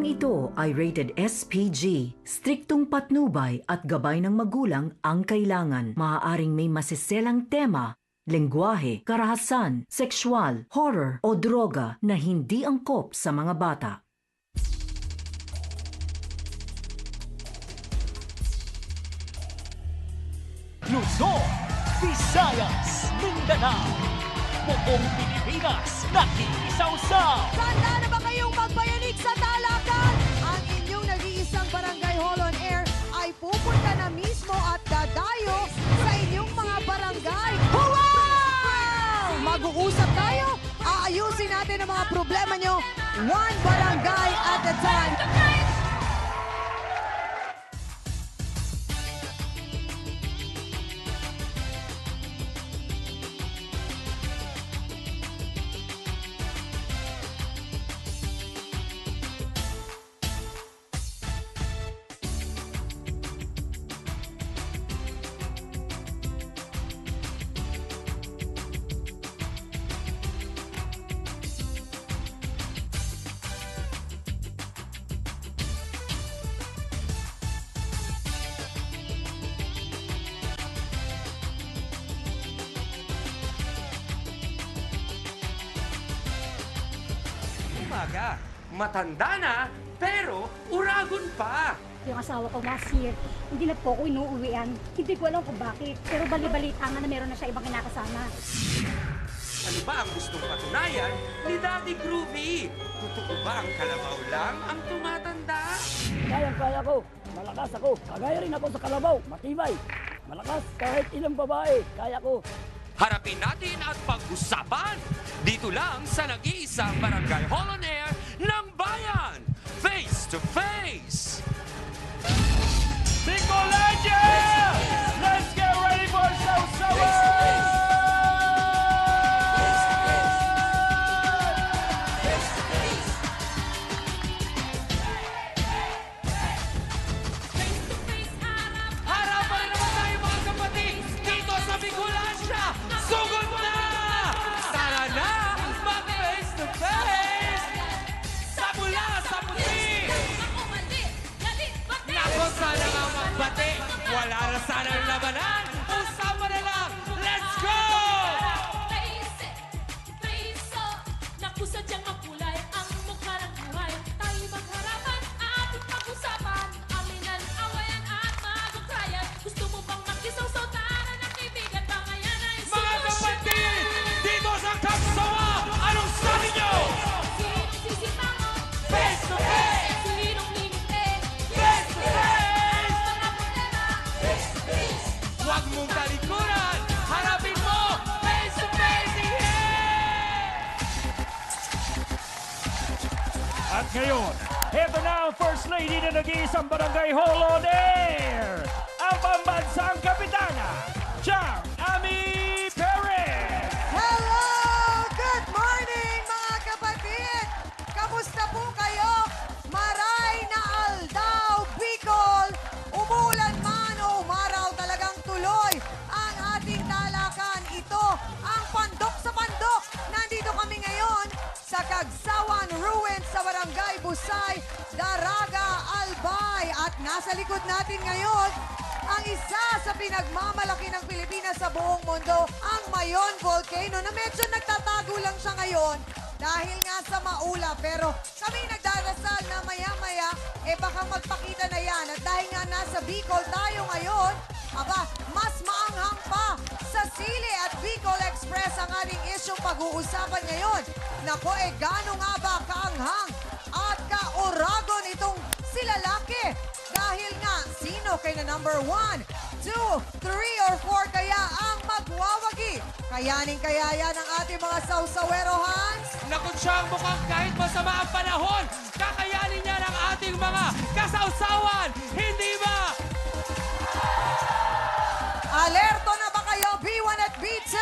Programang ito ay rated SPG. Striktong patnubay at gabay ng magulang ang kailangan. Maaaring may masiselang tema, lengguwahe, karahasan, sexual, horror o droga na hindi angkop sa mga bata. Luzon, Visayas, Mindanao, buong Pilipinas, nakikisaw-saw! Handa na ba kayong magbayanig sa talakan? Ang inyong nag-iisang Barangay Hall on Air ay pupunta na mismo at dadayo sa inyong mga barangay. Wow! Mag-uusap tayo, aayusin natin ang mga problema nyo, one barangay at a time. Umaga, matanda na, pero uragon pa. Yung asawa ko last year, hindi na po ako inuuwian. Hindi ko alam kung bakit. Pero bali-balita nga na meron na siya ibang kinakasama. Ano ba ang gustong patunayan ni Daddy Groovy? Totoo ba ang kalabaw lang ang tumatanda? Kaya ko. Malakas ako. Kagaya rin ako sa kalabaw. Matibay. Malakas kahit ilang babae. Kaya ko. Harapin natin at pag-usapan dito lang sa nag-iisang Barangay Hall on Air ng Bayan. Face to Face! Bicolania! Let's get ready for Sausawan! Harapan na naman tayo mga kapatid dito sa Bicolania! Sugod na! Tara na! Mag-face to face! Sa mula, sa puti! Nako, sana nga magbati! Wala na sana ang labanan! Usapan na lang! Let's go! Nakusadyang makulay ang mukha ng buhay. Tayo magharapan at pag-usapan. Aminan, awayan at magukrayan. Gusto mo bang makisaw-saw? Tara na kaibigan, bangayan ay Mga solusyon kapatid! na. Dito sa Kapsawa! Anong sabi nyo? Sinong sisimangon? Face to face! Sinong limite? Face to face! Mga problema? Huwag mong talikuran! Harapin mo! Face to face! At ngayon, heto na ang First Lady na nag-iisang Barangay Hall on Air! Ang pambansang kapitana, Char Ami Perez! Hello! Good morning mga kapatid! Kamusta po kayo? Maray na Aldao, Bicol! Umulan man o umaraw, talagang tuloy ang ating talakan. Ito ang Pandok sa Pandok. Nandito kami ngayon sa Kagsawan Ruins sa Barangay Busay, Daraga, Albay. At nasa likod natin ngayon ang isa sa pinagmamalaki ng Pilipinas sa buong mundo, ang Mayon Volcano, na medyo nagtatago lang siya ngayon dahil nga sa maula. Pero kami nagdarasal na maya-maya, baka magpakita na yan. At dahil nga nasa Bicol tayo ngayon, mas maanghang pa sa Sili at Bicol Express ang ating isyong pag-uusapan ngayon. Nako, gaano nga ba kaanghang at ka-oragon itong si lalaki? Dahil nga, sino kay na number 1, 2, 3, or 4 kaya ang magwawagi? Kayaning kaya yan ang ating mga sausawero, Hans? Naku, siyang mukhang kahit masama ang panahon, kakayanin niya ng ating mga kasawsawan! Hindi ba? Alerto na ba kayo, B1 at B2?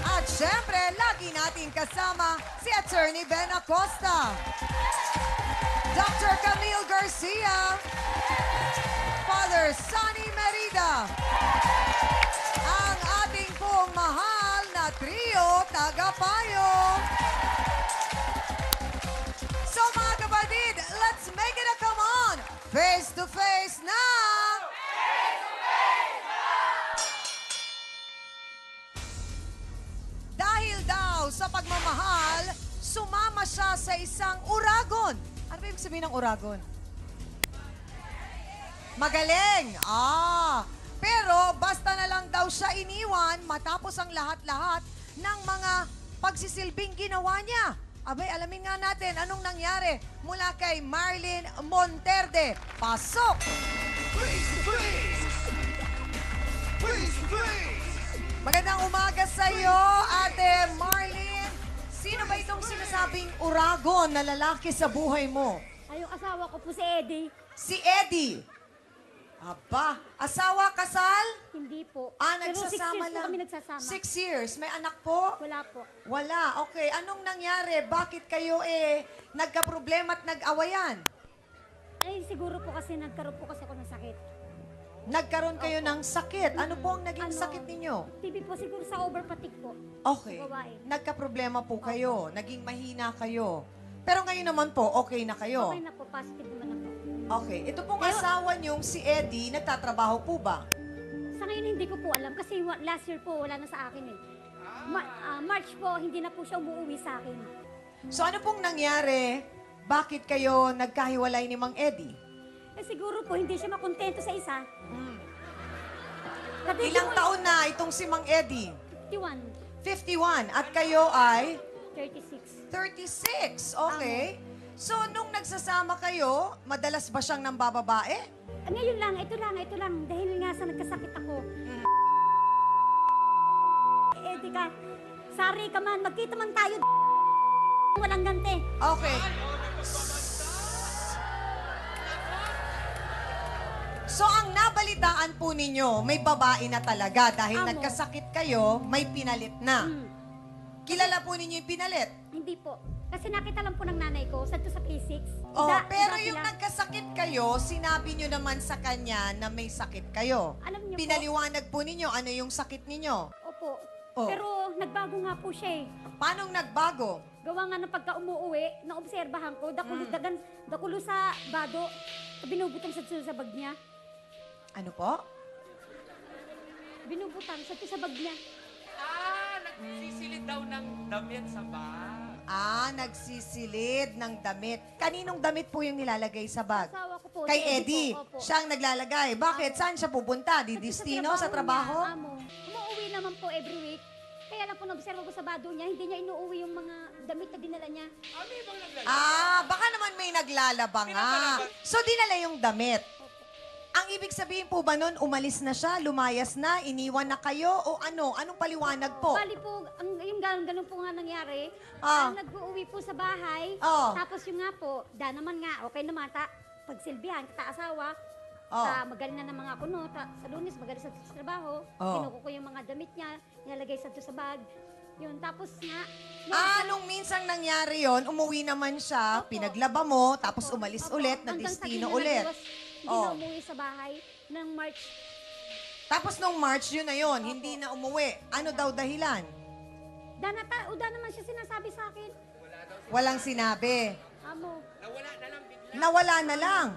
At syempre, lagi natin kasama si Attorney Ben Acosta, Dr. Camille Garcia, Father Sonny Merida, ang ating pong mahal na trio tagapayo. sa pagmamahal, sumama siya sa isang uragon. Ano ba ibig sabihin ng uragon? Magaling! Pero basta na lang daw siya iniwan matapos ang lahat-lahat ng mga pagsisilbing ginawa niya. Abay, alamin nga natin anong nangyari mula kay Marlene Monterde. Pasok! Magandang umaga sa iyo, Ate Marlene. Sino ba itong sinasabing uragon na lalaki sa buhay mo? Ay, yung asawa ko po si Eddie. Si Eddie. Aba, asawa, kasal? Hindi po. Nagsasama Pero 6 years lang. po kami nagsasama. 6 years. May anak po? Wala po. Wala. Okay. Anong nangyari? Bakit kayo nagka-problema at nag-awayan? Ay, siguro po kasi nagkaroon po kasi ako ng sakit. Nagkaroon kayo ng sakit. Ano po ang naging Ano, sakit ninyo? TB po siguro sa overfatigue po. Okay. Sa babae. Nagka-problema po kayo. Naging mahina kayo. Pero ngayon naman po, okay na kayo. Okay na po, positive naman na po. Okay. Ito pong Pero- asawa niyong si Eddie, nagtatrabaho po ba? Sa ngayon hindi ko po alam kasi last year po wala na sa akin eh. March po, hindi na po siya umuwi sa akin. So ano pong nangyari? Bakit kayo nagkahiwalay ni Mang Eddie? Eh siguro po hindi siya makontento sa isa. Kasi Ilang po, taon na itong si Mang Eddie? 51, 51. At kayo ay 36. 36. Okay. So, nung nagsasama kayo, madalas ba siyang nambababae? Ngayon lang, ito lang. Dahil nga sa nagkasakit ako. Eddie ka, sorry ka man, magkita man tayo. Walang ganti. Okay. So, ang nabalitaan po ninyo, may babae na talaga dahil Amo. nagkasakit kayo, may pinalit na. Hmm. Kilala po ninyo yung pinalit? Hindi po. Kasi nakita lang po ng nanay ko, sa P6. Oh, Ida- pero ida yung sila. nagkasakit kayo, sinabi nyo naman sa kanya na may sakit kayo. Alam niyo po. Pinaliwanag po ninyo ano yung sakit ninyo. Opo. Oh. Pero nagbago nga po siya eh. Paano nagbago? Gawa nga ng pagka umuwi, naobserbahan ko, dakulo sa bado, binubutang sa bag niya. Ano po? Binubutang sa bag niya. Nagsisilid daw ng damit sa bag. Nagsisilid ng damit. Kaninong damit po yung nilalagay sa bag? Asawa ko po, Kay si Eddie. po, opo. Siya ang naglalagay. Bakit? Opo. Saan siya pupunta? Di destino sa trabaho? Niya, amo. Umuwi naman po every week. Kaya lang po nag-observe ko sa bado niya, hindi niya inuuwi yung mga damit na dinala niya. Baka naman may naglalaba nga. So, dinala yung damit. Ang ibig sabihin po ba nun, umalis na siya, lumayas na, iniwan na kayo, o ano? Anong paliwanag po? Bali po, yung ganun po nga nangyari, nag-uuwi po sa bahay, Oh. tapos yung nga po, naman nga, okay naman, pagsilbihan, asawa, Oh. magaling na ng mga kuno, sa Lunes, magaling sa trabaho, Oh. kinuko ko yung mga damit niya, nilalagay sa bag, yun, tapos nga, Nung minsang nangyari yon, umuwi naman siya, Opo. pinaglaba mo, tapos Opo, umalis opo, ulit, na hanggang sa destino hindi ulit. Hindi Oh. na umuwi sa bahay ng March. Tapos nung March yun na yun, hindi na umuwi. Ano daw dahilan? Uda naman siya sinasabi sa akin. Walang sinabi. Amo, Nawala na lang.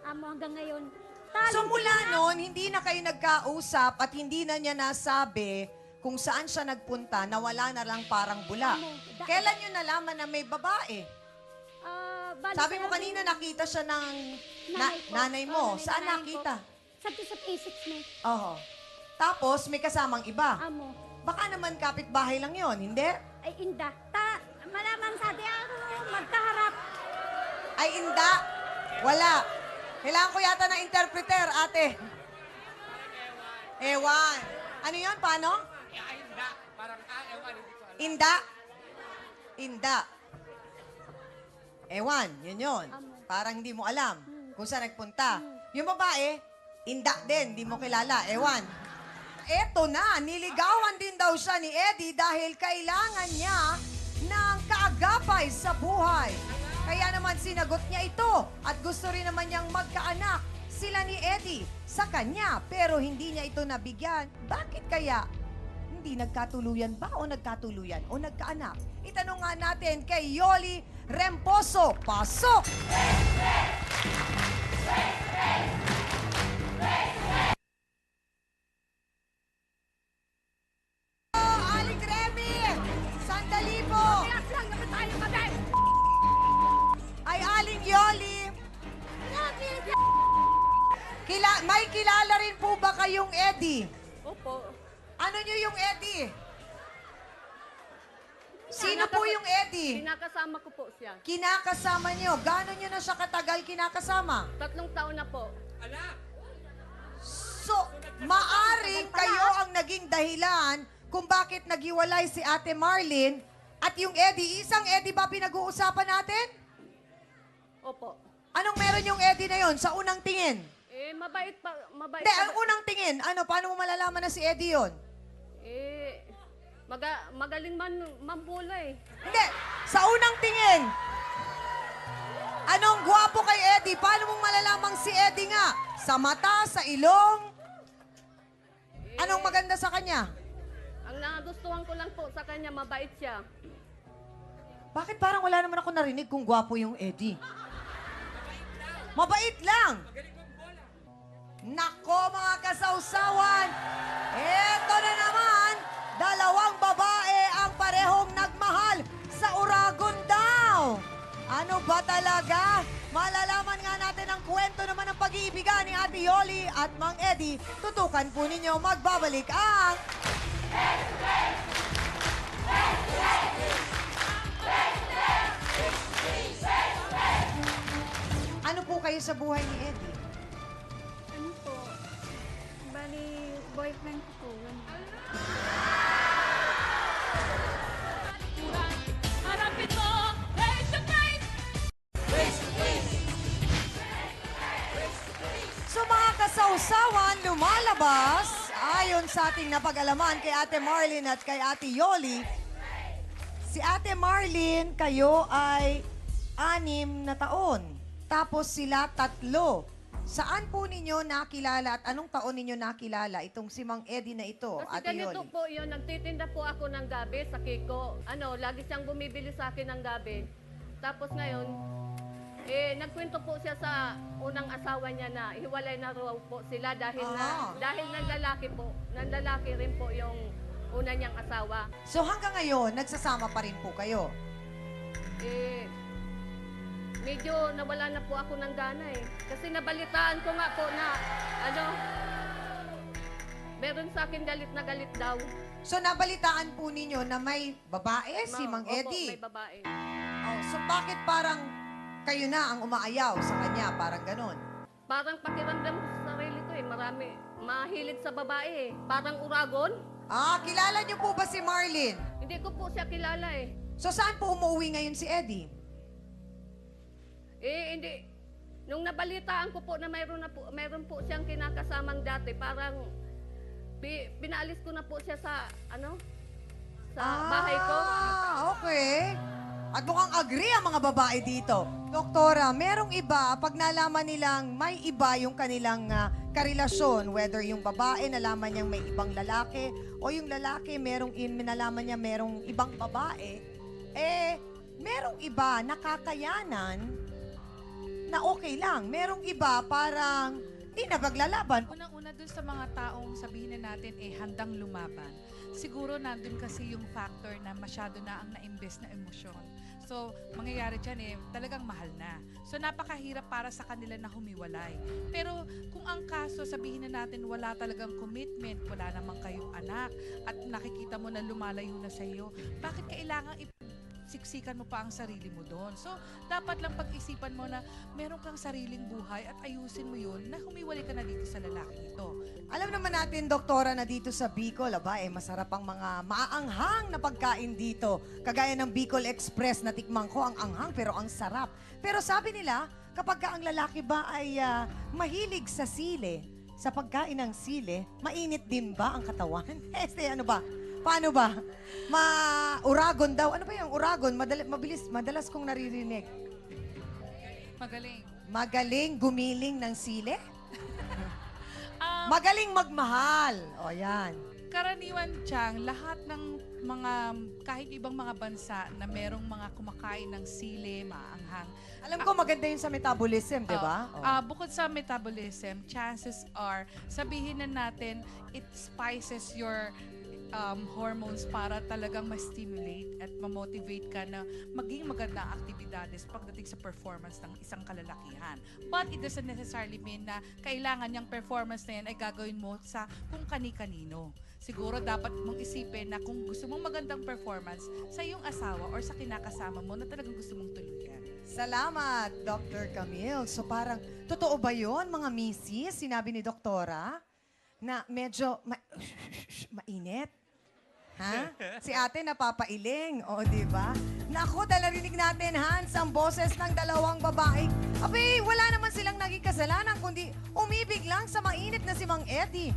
hanggang ngayon. So mula noon, hindi na kayo nagkausap at hindi na niya nasabi kung saan siya nagpunta, nawala na lang parang bula. Kailan nyo nalaman na may babae? Sabi mo kanina nakita siya ng nanay mo. Saan nakita? Sa P6 mo. Oo. Tapos may kasamang iba. Amo. Baka naman kapitbahay lang yon, hindi? Ay, inda. Malaman sa di magkaharap. Ay, inda. Wala. Kailangan ko yata ng interpreter, ate. Ewan. Ano yon? Paano? Hinda. Parang ewan, hindi ko alam. Inda. Inda. Ewan, yun yun. Parang hindi mo alam kung saan nagpunta. Yung babae, inda din, hindi mo kilala. Ewan. Eto na, niligawan din daw siya ni Eddie dahil kailangan niya ng kaagapay sa buhay. Kaya naman sinagot niya ito at gusto rin naman niyang magkaanak sila ni Eddie sa kanya pero hindi niya ito nabigyan. Bakit kaya? Hindi nagkatuluyan ba o nagkatuluyan o nagkaanak? Itanong nga natin kay Yoli Remposo. Pasok! Aling Remy! Sandali kayong Eddie. Opo. Ano nyo yung Eddie? Sino po yung Eddie? Kinakasama ko po siya. Kinakasama nyo. Gano'n nyo na siya katagal kinakasama? 3 taon na po. So, maaring kayo ang naging dahilan kung bakit naghiwalay si Ate Marlene at yung Eddie. Isang Eddie ba pinag-uusapan natin? Opo. Anong meron yung Eddie na yon sa unang tingin? Mabait pa. Mabait Hindi, pa. ang unang tingin. Ano, paano mo malalaman na si Eddie yon? Magaling mambula eh. Hindi, sa unang tingin. Anong gwapo kay Eddie? Paano mong malalamang si Eddie nga? Sa mata, sa ilong? Anong maganda sa kanya? Ang nagustuhan ko lang po sa kanya, mabait siya. Bakit parang wala naman ako narinig kung gwapo yung Eddie? Mabait lang. Nako mga kasawsawan, eto na naman, 2 babae ang parehong nagmahal sa Uragon daw. Ano ba talaga? Malalaman nga natin ang kwento naman ng pag-iibigan ni Ate Yoli at Mang Eddie. Tutukan po ninyo, magbabalik ang... Ano po kayo sa buhay ni Eddie? Ano po? Bali, boyfriend ko po. Harapin mo, face to face. So mga kasawsawan, lumalabas, ayon sa ating napag-alaman kay Ate Marlene at kay Ate Yoli, si Ate Marlene, kayo ay 6 na taon. Tapos sila 3. Saan po ninyo nakilala at anong taon ninyo nakilala itong si Mang Eddie na ito, Kasi Ate ganito Yoli? po yun, nagtitinda po ako ng gabi sa Kiko. Lagi siyang bumibili sa akin ng gabi. Tapos ngayon, nagkwento po siya sa unang asawa niya na hiwalay na raw po sila dahil dahil nanlalaki rin po yung una niyang asawa. So hanggang ngayon, nagsasama pa rin po kayo? Medyo nawala na po ako ng gana eh. Kasi nabalitaan ko nga po na, meron sa akin galit na galit daw. So nabalitaan po ninyo na may babae, si Mang Opo, Eddie? may babae. Oh, so bakit parang kayo na ang umaayaw sa kanya? Parang ganon. Parang pakiramdam ko sa sarili ko eh. Mahilig sa babae eh. Parang uragon. Kilala niyo po ba si Marlene? Hindi ko po siya kilala eh. So saan po umuwi ngayon si Eddie? Hindi. Nung nabalitaan ko po na mayroon po siyang kinakasamang dati, parang pinaalis ko na po siya sa bahay ko. Okay. At mukhang agree ang mga babae dito. Doktora, merong iba, pag nalaman nilang may iba yung kanilang karelasyon, whether yung babae nalaman niyang may ibang lalaki, o yung lalaki nalaman niya merong ibang babae, merong iba nakakayanan na okay lang. Merong iba parang di na paglalaban. Unang-una dun sa mga taong sabihin na natin handang lumaban. Siguro nandun kasi yung factor na masyado na ang na-invest na emosyon. So, mangyayari dyan talagang mahal na. So, napakahirap para sa kanila na humiwalay. Pero kung ang kaso, sabihin na natin wala talagang commitment, wala namang kayong anak, at nakikita mo na lumalayo na sa iyo, bakit kailangan siksikan mo pa ang sarili mo doon? So, dapat lang pag-isipan mo na meron kang sariling buhay at ayusin mo yun na humiwalay ka na dito sa lalaking ito. Alam naman natin, Doktora, na dito sa Bicol, masarap ang mga maaanghang na pagkain dito. Kagaya ng Bicol Express, natikman ko ang anghang pero ang sarap. Pero sabi nila, kapag ang lalaki ba ay mahilig sa sili, sa pagkain ng sili, mainit din ba ang katawan? Ano ba? Paano ba? Uragon daw. Ano ba yung uragon? Madalas kong naririnig. Magaling. Magaling gumiling ng sili? Magaling magmahal. O, yan. Karaniwan, Chang, lahat ng kahit ibang mga bansa na merong mga kumakain ng sili, maanghang. Alam ko maganda yun sa metabolism, di ba? Bukod sa metabolism, chances are, sabihin na natin, it spices your hormones para talagang ma-stimulate at ma-motivate ka na maging maganda ang aktibidades pagdating sa performance ng isang kalalakihan. But it doesn't necessarily mean na kailangan yung performance na yan ay gagawin mo sa kung kani-kanino. Siguro dapat mong isipin na kung gusto mong magandang performance sa iyong asawa or sa kinakasama mo na talagang gusto mong tuluyan. Salamat, Dr. Camille. So parang, totoo ba yun, mga misis? Sinabi ni Doktora na medyo mainit? Ha? Si ate napapailing, o di ba? Naku, narinig natin, Hans, ang boses ng dalawang babae. Abay, wala naman silang naging kasalanan, kundi umibig lang sa mainit na si Mang Eddie.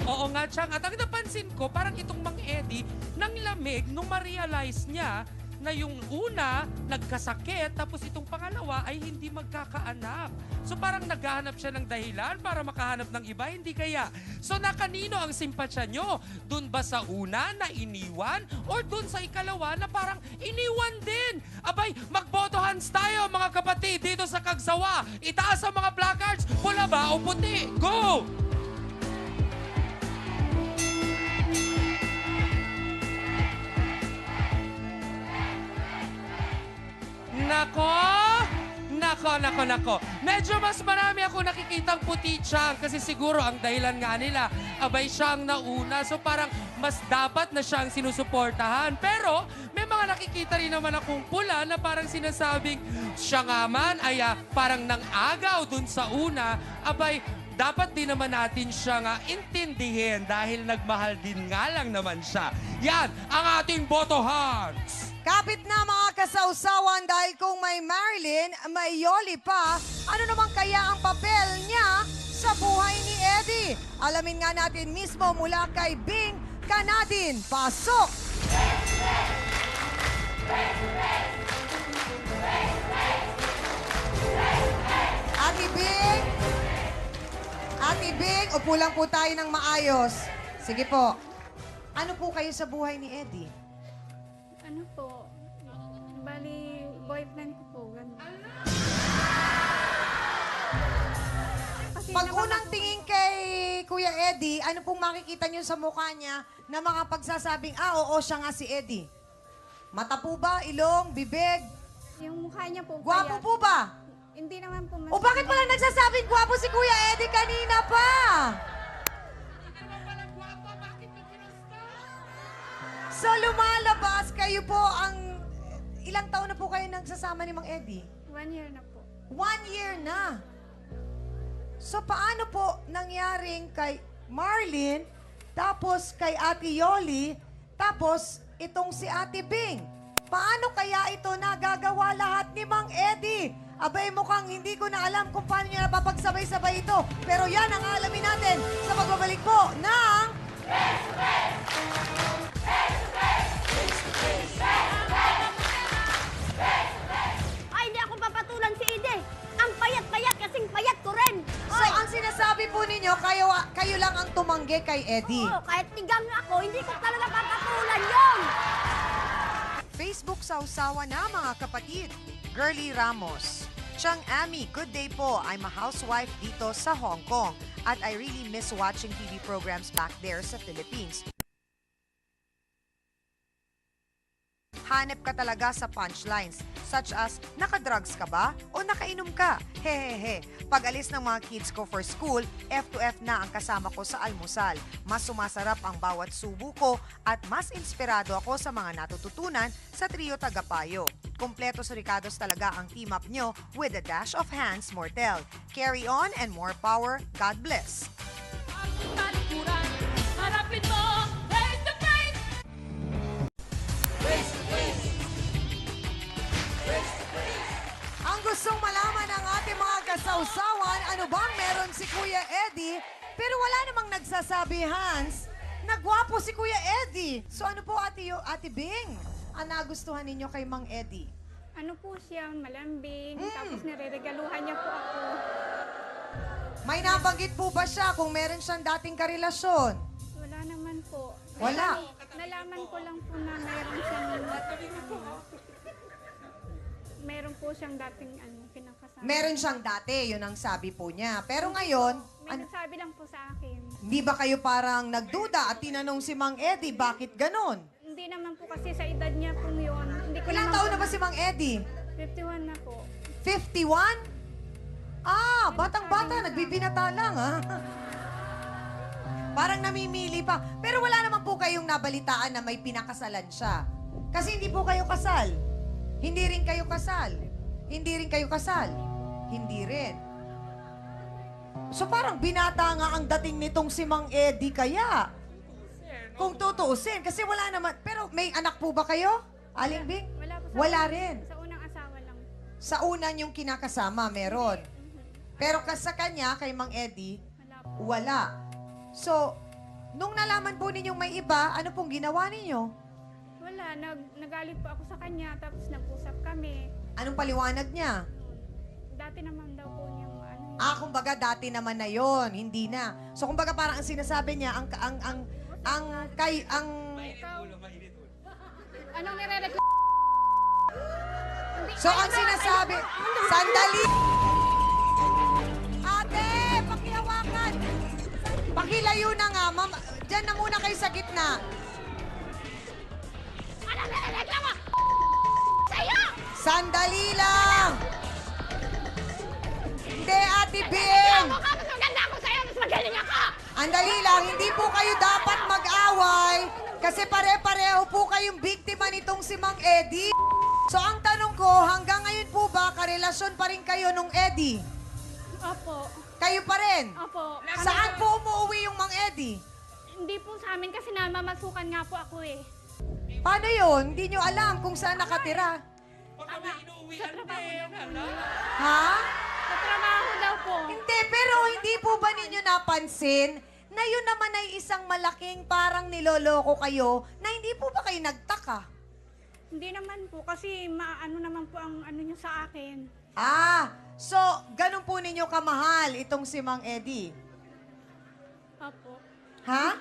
Oo nga, Chang. At ang napansin ko, parang itong Mang Eddie, nang lamig nung ma-realize niya na yung una, nagkasakit, tapos itong pangalawa ay hindi magkakaanak. So parang naghahanap siya ng dahilan para makahanap ng iba, hindi kaya? So na kanino ang simpatsya nyo? Doon ba sa una na iniwan? Or doon sa ikalawa na parang iniwan din? Abay, magboto hands tayo mga kapatid dito sa Kagsawa. Itaas ang mga placards, pula ba o puti? Go! Nako. Medyo mas marami ako nakikitang puti, Chang, kasi siguro ang dahilan nga nila, abay siyang nauna. So parang mas dapat na siyang sinusuportahan. Pero may mga nakikita rin naman akong pula na parang sinasabing siya nga man ay parang nang agaw dun sa una. Abay, dapat din naman natin siya nga intindihin dahil nagmahal din nga lang naman siya. Yan ang ating boto hands! Kapit na mga kasawsawan dahil kung may Marilyn, may Yoli pa, ano naman kaya ang papel niya sa buhay ni Eddie? Alamin nga natin mismo mula kay Bing Kanadin. Pasok! Ate Bing, upo lang po tayo ng maayos. Sige po. Ano po kayo sa buhay ni Eddie? Ano po, bali, boyfriend ko po, ganun. Kasi Pag unang tingin kay Kuya Eddie, ano pong makikita niyo sa mukha niya na makapagsasabing, oo, siya nga si Eddie? Mata po ba? Ilong? Bibig? yung mukha niya po, Gwapo payat. po ba? Hindi naman po O bakit pala nagsasabing gwapo si Kuya Eddie kanina pa? So lumalabas kayo po ang... Ilang taon na po kayo nagsasama ni Mang Eddie? 1 year na po. 1 year na. So paano po nangyaring kay Marlene, tapos kay Ate Yoli, tapos itong si Ate Bing? Paano kaya ito nagagawa lahat ni Mang Eddie? Abay, mukhang hindi ko na alam kung paano niya napapagsabay-sabay ito. Pero yan ang alamin natin sa pagbabalik po ng... Ay, hindi ako papatulan si Eddie. Ang payat-payat kasing payat ko rin. So, ang sinasabi po ninyo, kayo lang ang tumanggi kay Eddie. Oo, kahit tigang ako, hindi ko talaga papatulan yun. Facebook sausawa na mga kapatid. Girlie Ramos. Chang Ami, good day po. I'm a housewife dito sa Hong Kong at I really miss watching TV programs back there sa Philippines. Hanep ka talaga sa punchlines such as, nakadrugs ka ba o nakainom ka? Hehehe. Pag alis ng mga kids ko for school, F2F na ang kasama ko sa almusal. Mas sumasarap ang bawat subo ko at mas inspirado ako sa mga natututunan sa trio Tagapayo. Kompleto Ricados talaga ang team up nyo with a dash of Hans Mortel. Carry on and more power. God bless. Ang talikuran, harapin mo, face to face. Ang gustong malaman ng ating mga kasawsawan, ano bang meron si Kuya Eddie? Pero wala namang nagsasabi, Hans, na gwapo si Kuya Eddie. So ano po, Ate Bing, ang nagustuhan ninyo kay Mang Eddie? Ano po siya, malambing, tapos nireregaluhan niya po ako. May nabanggit po ba siya kung meron siyang dating karelasyon? Wala naman po. Wala. Nalaman ko lang po na meron po siyang dating kinakasama. Meron siyang dati, yun ang sabi po niya. Pero ngayon, May nagsabi lang po sa akin. Hindi ba kayo parang nagduda at tinanong si Mang Eddie, bakit ganon? Hindi naman po kasi sa edad niya po yun. Hindi ko Ilang naman taon po- na ba si Mang Eddie? 51 na po. 51? Ah, batang-bata, nagbibinata lang, ha? Parang namimili pa. Pero wala naman po kayong nabalitaan na may pinakasalan siya. Kasi hindi po kayo kasal. Hindi rin kayo kasal. Hindi rin kayo kasal. Hindi rin. So parang binata nga ang dating nitong si Mang Eddie kaya. Kung tutuusin. Kasi wala naman. Pero may anak po ba kayo? Aling Bing? Wala po Wala rin. Sa unang asawa lang. Sa una yung kinakasama, meron. Pero sa kanya, kay Mang Eddie, Wala po. wala. So, nung nalaman po ninyong may iba, ano pong ginawa ninyo? Wala. Nagalit po ako sa kanya. Tapos nag-usap kami. Anong paliwanag niya? Dati naman daw po niyang ano. Ah, kumbaga dati naman na yon, hindi na. So, kumbaga parang ang sinasabi niya, ang Anong nire-reklamo? So, ang sinasabi, sandali! Ate, pakihawakan! Pakilayo na nga, ma'am. Diyan na muna kayo sa gitna. Anong nire-reklamo? Sa'yo! Sandali lang! Hindi, Ate Bing! Mas maganda ako sa'yo! Mas magaling ako! Andali lang, hindi po kayo dapat mag-away kasi pare-pareho po kayong biktima nitong si Mang Eddie. So, ang tanong ko, hanggang ngayon po ba karelasyon pa rin kayo nung Eddie? Opo. Kayo pa rin? Opo. Saan po umuwi yung Mang Eddie? Hindi po sa amin kasi namamasukan nga po ako eh. Paano yun? Hindi nyo alam kung saan nakatira. Baka may inuuwian din. Hala? Ha? Sa trabaho daw po. Hindi, pero hindi po ba ninyo napansin na yun naman ay isang malaking parang niloloko kayo na hindi po ba kayo nagtaka? Hindi naman po kasi maano naman po ang ano niyo sa akin. Ah, so ganun po ninyo kamahal itong si Mang Eddie? Opo. Ha?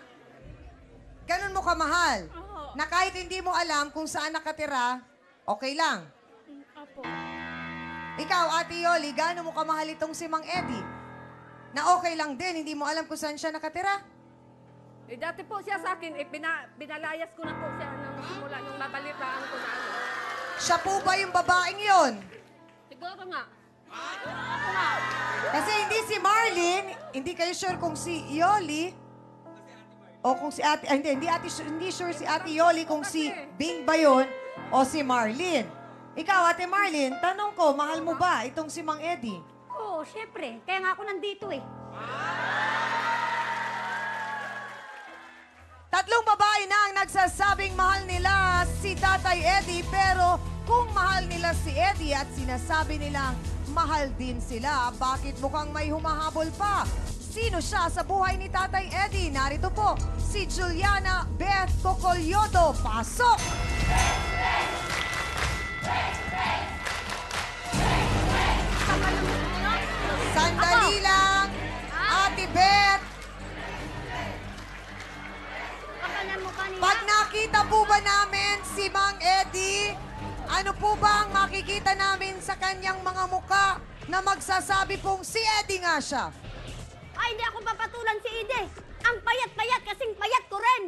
Ganun mo kamahal? Oo. Na kahit hindi mo alam kung saan nakatira, okay lang. Opo. Ikaw, Ate Yoli, gaano mo kamahal itong si Mang Eddie? Na okay lang din, hindi mo alam kung saan siya nakatira? Eh, dati po siya sa akin, binalayas ko na po siya nung simula, nung mabalitaan ko na ano. Siya po ba yung babaeng yon? Siguro nga. Kasi hindi si Marlene, hindi kayo sure kung si Yoli, o kung si Ate, hindi sure si Ate Yoli kung si Bing ba yun, o si Marlene. Ikaw, Ate Marlene, tanong ko, mahal mo ba itong si Mang Eddie? Oo, syempre. Kaya nga ako nandito eh. Tatlong babae na ang nagsasabing mahal nila si Tatay Eddie, pero kung mahal nila si Eddie at sinasabi nilang mahal din sila, bakit mukhang may humahabol pa? Sino siya sa buhay ni Tatay Eddie? Narito po, si Juliana Beth Cocoliodo. Pasok! Sandali lang, Ate Beth. Kapal na mukha niya. Pag nakita po ba namin si Mang Eddie, ano po ba ang makikita namin sa kanyang mga muka na magsasabi pong si Eddie nga siya? Ay, hindi ako papatulan si Ide. Ang payat-payat kasing payat ko rin.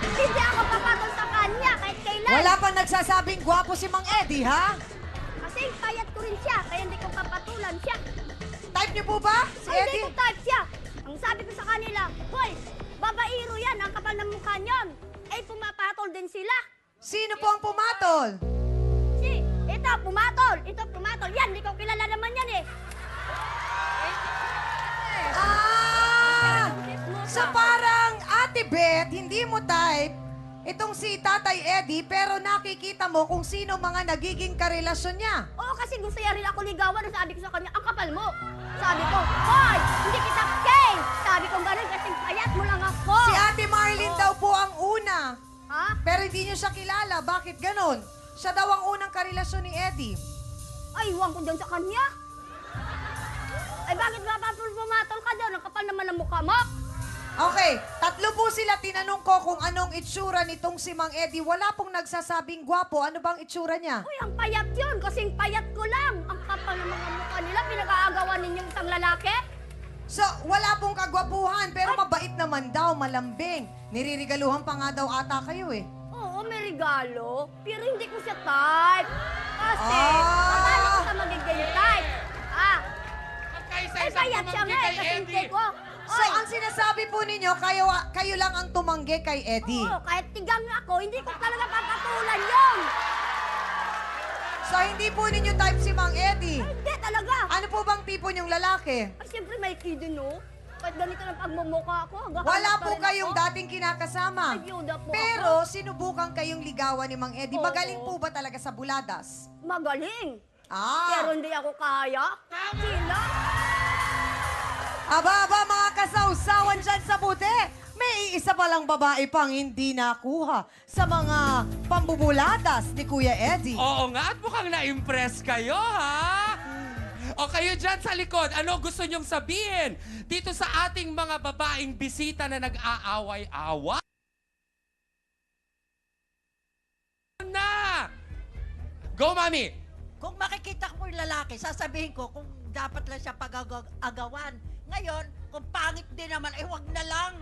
Hindi ako papatol sa kanya kahit kailan. Wala pang nagsasabing gwapo si Mang Eddie, ha? Kasing payat ko rin siya, kaya hindi ko papatulan siya. Type niyo po ba si Ay, hindi Eddie? ko type siya. Ang sabi ko sa kanila, hoy, babairo yan, ang kapal ng mukha niyon. Eh, pumapatol din sila. Sino po ang pumatol? Si, ito, pumatol. Ito, pumatol. Yan, hindi ko kilala naman yan eh. Ah! So parang, Ate Beth, hindi mo type itong si Tatay Eddie, pero nakikita mo kung sino mga nagiging karelasyon niya. Oo, kasi gusto niya rin ako ligawan. Sabi ko sa kanya, ang kapal mo. Sabi ko, hoy, hindi kita kay. Sabi ko gano'n, kasing payat mo lang ako. Si Ate Marlene daw po ang una. Ha? Pero hindi niyo siya kilala. Bakit ganon? Siya daw ang unang karelasyon ni Eddie. Ay, iwan ko dyan sa kanya. Ay, bakit ba pumatol ka doon? Ang kapal naman ang mukha mo. Okay, tatlo po sila. Tinanong ko kung anong itsura nitong si Mang Eddie. Wala pong nagsasabing gwapo. Ano bang itsura niya? Uy, ang payat yun. Kasing payat ko lang. Ang kapal ng mga mukha nila. Pinag-aagawan ninyong isang lalaki. So, wala pong kagwapuhan, pero mabait naman daw, malambing. Niririgaluhan pa nga daw ata kayo eh. Oo, may regalo. Pero hindi ko siya type. Kasi, Ah! paano ko siya magiging type? Ay, Magkaisa-isa payat siya nga eh, kasi hindi ko. So, ang sinasabi po ninyo, kayo lang ang tumanggi kay Eddie. Oo, kahit tigang ako, hindi ko talaga papatulan yun. So, hindi po ninyo type si Mang Eddie. Hindi talaga. Ano po bang tipo niyong lalaki? Ay, siyempre may kid no? Kahit ganito ng pagmumukha ko. hanggang Wala hanap po pa rin kayong ako. dating kinakasama. Ay, yuda po Pero, sinubukan kayong ligawan ni Mang Eddie. Oo. Magaling po ba talaga sa buladas? ako. Magaling. Ah! Pero hindi ako kaya. Sila? Aba, mga kasawsawan dyan sa puti. May isa palang babae pang hindi nakuha sa mga pambubulatas ni Kuya Eddie. Oo nga, at mukhang na-impress kayo, ha? O kayo dyan sa likod, ano gusto nyong sabihin dito sa ating mga babaeng bisita na nag-aaway-awa? Na! Go, Mami! Kung makikita ko yung lalaki, sasabihin ko kung dapat lang siya pag-agawan. Ngayon, kung pangit din naman, huwag na lang.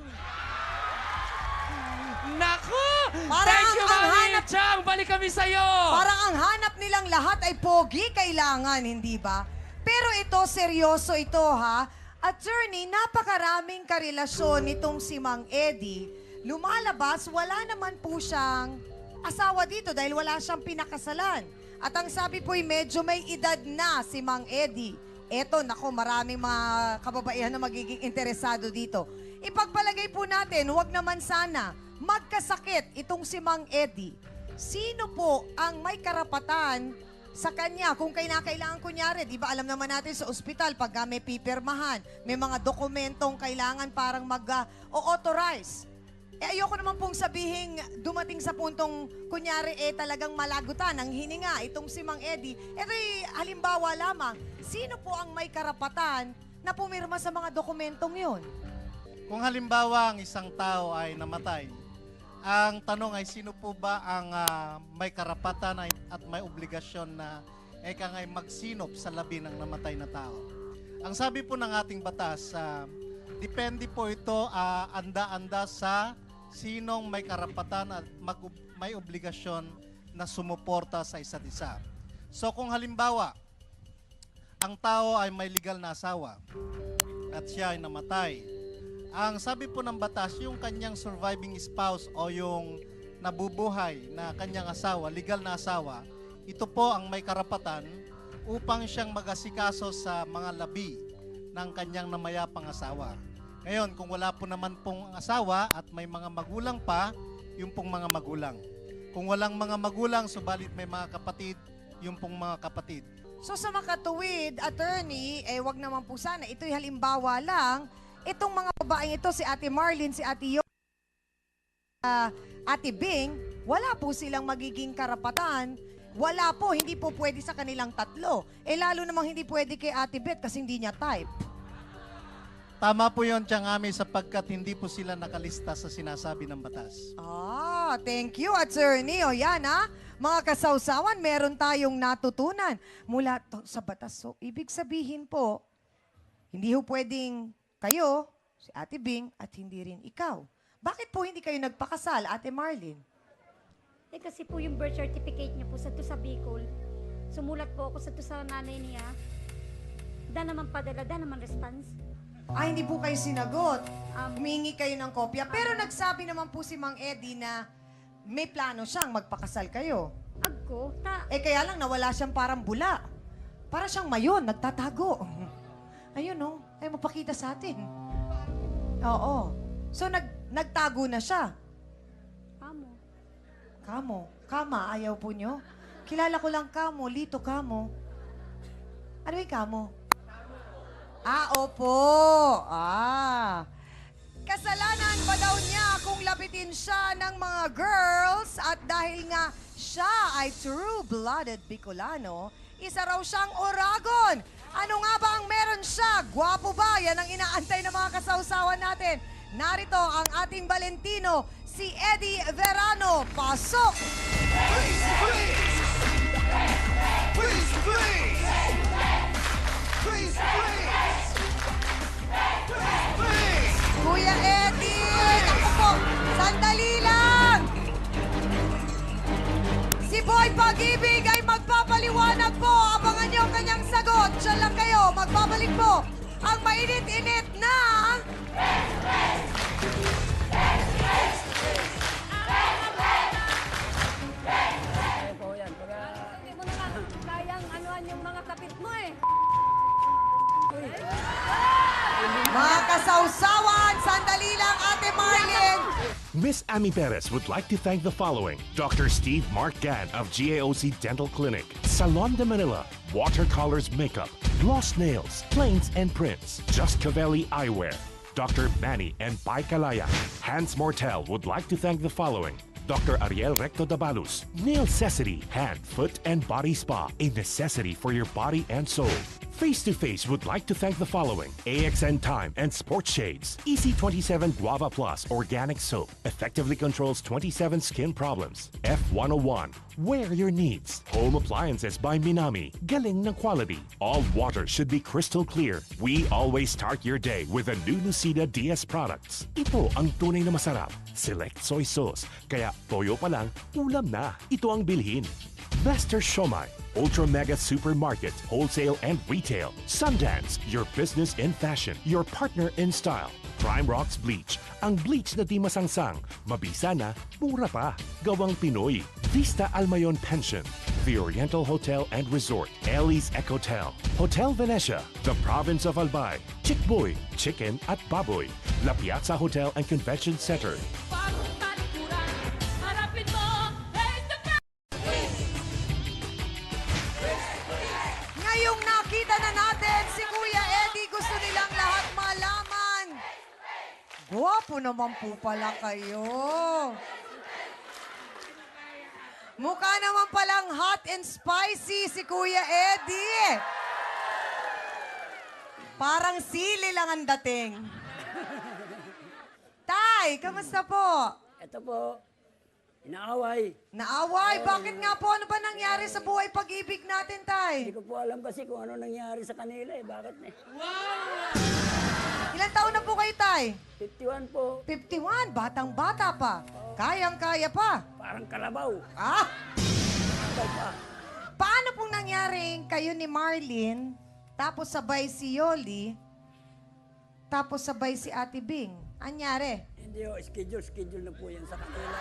Naku! Parang Thank you, ang Mami! hanap- Chang, balik kami sa'yo! Parang ang hanap nilang lahat ay pogi kailangan, hindi ba? Pero ito, seryoso ito ha. Attorney, napakaraming karelasyon nitong si Mang Eddie. Lumalabas, wala naman po siyang asawa dito dahil wala siyang pinakasalan. At ang sabi po'y medyo may edad na si Mang Eddie. Eto, nako, maraming mga kababaihan na magiging interesado dito. Ipagpalagay po natin, huwag naman sana magkasakit itong si Mang Eddie. Sino po ang may karapatan sa kanya kung kailangan kunyari, di ba alam naman natin sa ospital pag may pipirmahan, may mga dokumentong kailangan parang mag-authorize. Ayoko naman pong sabihin dumating sa puntong kunyari talagang malagutan ang hininga itong si Mang Eddie. Halimbawa lamang, sino po ang may karapatan na pumirma sa mga dokumentong yon? Kung halimbawa ang isang tao ay namatay, ang tanong ay sino po ba ang may karapatan at may obligasyon na ngay magsinop sa labi ng namatay na tao. Ang sabi po ng ating batas, depende po ito anda-anda sa sinong may karapatan at may obligasyon na sumuporta sa isa't isa. So kung halimbawa, ang tao ay may legal na asawa at siya ay namatay, ang sabi po ng batas, yung kanyang surviving spouse o yung nabubuhay na kanyang asawa, legal na asawa, ito po ang may karapatan upang siyang mag-asikaso sa mga labi ng kanyang namayapang asawa. Ngayon, kung wala po naman pong asawa at may mga magulang pa, yung pong mga magulang. Kung walang mga magulang, subalit may mga kapatid, yung pong mga kapatid. So sa makatuwid, attorney, wag naman po sana, ito'y halimbawa lang, itong mga babaeng ito, si Ate Marlene, si Ate Ate Bing, wala po silang magiging karapatan. Wala po, hindi po pwede sa kanilang tatlo. Lalo namang hindi pwede kay Ate Beth kasi hindi niya type. Tama po yun, Tiangami, sapagkat hindi po sila nakalista sa sinasabi ng batas. Thank you, attorney. O yan ha, mga kasawsawan, meron tayong natutunan mula sa batas. So, ibig sabihin po, hindi ho pwedeng kayo, si Ate Bing, at hindi rin ikaw. Bakit po hindi kayo nagpakasal, Ate Marlene? Kasi po yung birth certificate niya po sa Bicol. Sumulat po ako sa nanay niya. Da naman padala, da naman response. Hindi po kayo sinagot. Humingi kayo ng kopya. Pero nagsabi naman po si Mang Eddie na may plano siyang magpakasal kayo. Agko, Kaya lang nawala siyang parang bula. Para siyang mayon, nagtatago. Ayun no, ay mapakita sa atin. Oo. So nagtago na siya. Kama, ayaw po nyo? Kilala ko lang kamo, Lito kamo. Ano yung kamo? Opo. Kasalanan ba daw niya kung lapitin siya ng mga girls at dahil nga siya ay true-blooded Bicolano, isa raw siyang Oragon. Ano nga ba ang meron siya? Gwapo ba? Yan ang inaantay ng mga kasawsawan natin. Narito ang ating Valentino, si Eddie Verano. Pasok! Please, please! Please, please! Please, please! Pag-ibig ay magpapaliwanag po. Abangan niyo ang kanyang sagot. Diyan lang kayo. Magbabalik po ang mainit-init na... Kaya po yan. Pag, Hindi mo naman kayang anuan yung mga kapit mo eh. Mga kasawsawan, sandali lang, Ate Marlin. Miss Amy Perez would like to thank the following: Dr. Steve Mark Gad of GAOC Dental Clinic, Salon de Manila, Watercolors Makeup, Gloss Nails, Plains and Prints, Just Cavelli Eyewear, Dr. Manny and Pai Kalaya. Hans Mortel would like to thank the following: Dr. Ariel Recto Dabalus, Nail Necessity, Hand, Foot, and Body Spa, a necessity for your body and soul. Face to Face would like to thank the following: AXN Time and Sports Shades, EC27 Guava Plus Organic Soap, effectively controls 27 skin problems. F101, Wear Your Needs, Home Appliances by Minami, galing ng quality. All water should be crystal clear. We always start your day with the new Lucida DS products. Ito ang tunay na masarap. Select soy sauce, kaya toyo pa lang, ulam na. Ito ang bilhin. Master Shomai, Ultra Mega Supermarket, Wholesale and Retail. Sundance, your business in fashion, your partner in style. Prime Rocks Bleach, ang bleach na di masangsang, mabisa na, mura pa. Gawang Pinoy. Vista Almayon Pension, The Oriental Hotel and Resort, Ellie's Ecotel, Hotel Venetia, The Province of Albay, Chickboy, Chicken at Baboy, La Piazza Hotel and Convention Center. Bagong talikuran, harapin mo, face to face. Ngayong nakita na natin si Kuya Eddie, gusto nilang lahat malaman. Guwapo naman po pala kayo. Mukha naman palang hot and spicy si Kuya Eddie. Parang sili lang ang dating. Tay, kamusta po? ito po, inaaway. Naaway? Bakit nga po? Ano ba nangyari sa buhay pag-ibig natin, Tay? Hindi ko po alam kasi kung ano nangyari sa kanila eh. Bakit eh? Ilan taon na po kayo, Tay? 51 po. 51, batang-bata pa. Kayang-kaya pa. Parang kalabaw. Ah! Kalabaw pa. Paano pong nangyaring kayo ni Marlene, tapos sabay si Yoli, tapos sabay si Ate Bing? Anyari? Hindi o, schedule na po yan sa kanila.